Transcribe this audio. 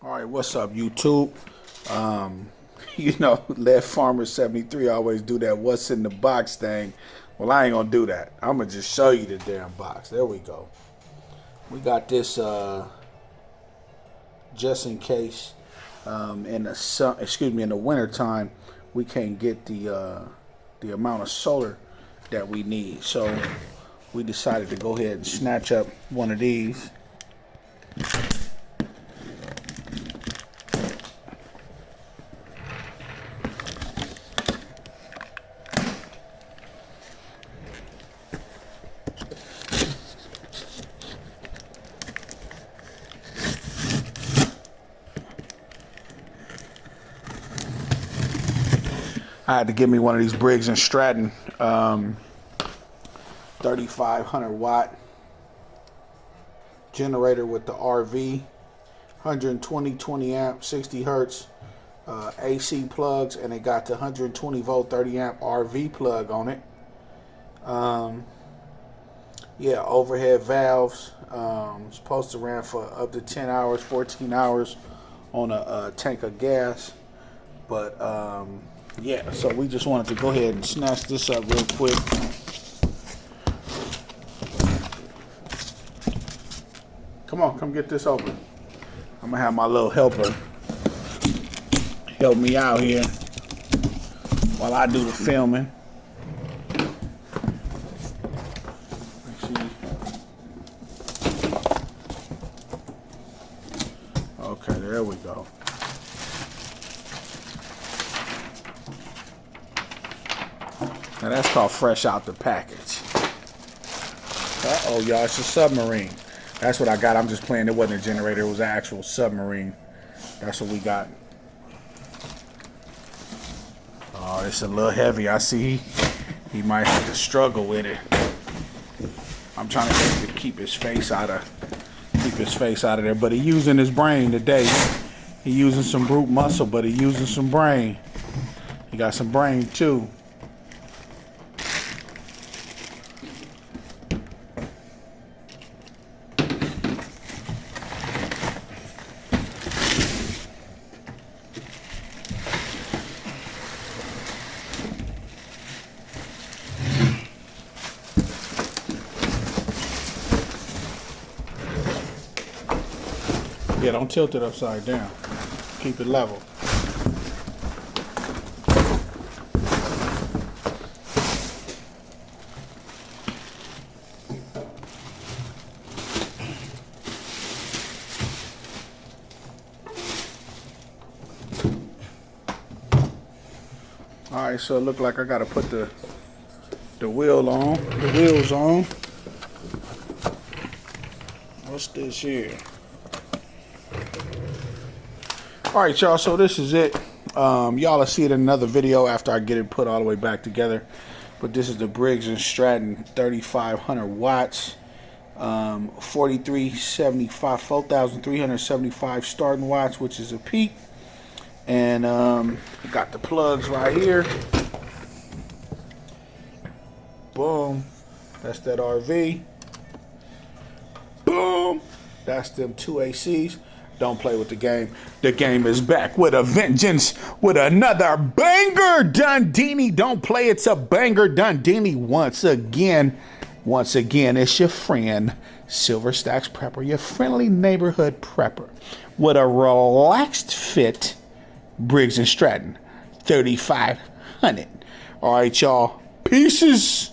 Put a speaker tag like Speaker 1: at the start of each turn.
Speaker 1: All right, what's up, YouTube? You know, Lead Farmer 73 always do that what's in the box thing. Well, I ain't gonna do that. I'm gonna just show you the damn box. There we go. We got this just in case in the winter time we can't get the amount of solar that we need. So we decided to go ahead and snatch up one of these. I had to get me one of these Briggs and Stratton 3500 watt generator with the RV, 120 20 amp 60 hertz AC plugs, and it got the 120 volt 30 amp RV plug on it. Yeah, overhead valves. Supposed to run for up to 10 hours 14 hours on a tank of gas, but yeah, so we just wanted to go ahead and snatch this up real quick. Come on, come get this open. I'm gonna have my little helper help me out here while I do the filming. Okay, there we go. Now that's called fresh out the package. Uh-oh, y'all, it's a submarine. That's what I got. I'm just playing. It wasn't a generator. It was an actual submarine. That's what we got. Oh, it's a little heavy. I see he might have to struggle with it. I'm trying to get him to keep his face out of there. But he's using his brain today. He's using some brute muscle, but he's using some brain. He got some brain too. Yeah, don't tilt it upside down. Keep it level. All right, so it looked like I gotta put the wheels on. What's this here? All right, y'all, so this is it. Y'all will see it in another video after I get it put all the way back together. But this is the Briggs and Stratton 3500 watts, 4,375 starting watts, which is a peak. And got the plugs right here. Boom. That's that RV. Boom. That's them two ACs. Don't play with the game. The game is back with a vengeance, with another banger, DUNDEENY. Don't play, it's a banger, DUNDEENY. Once again, it's your friend, Silver Stacks Prepper, your friendly neighborhood prepper, with a relaxed fit Briggs and Stratton 3500. All right, y'all. Pieces.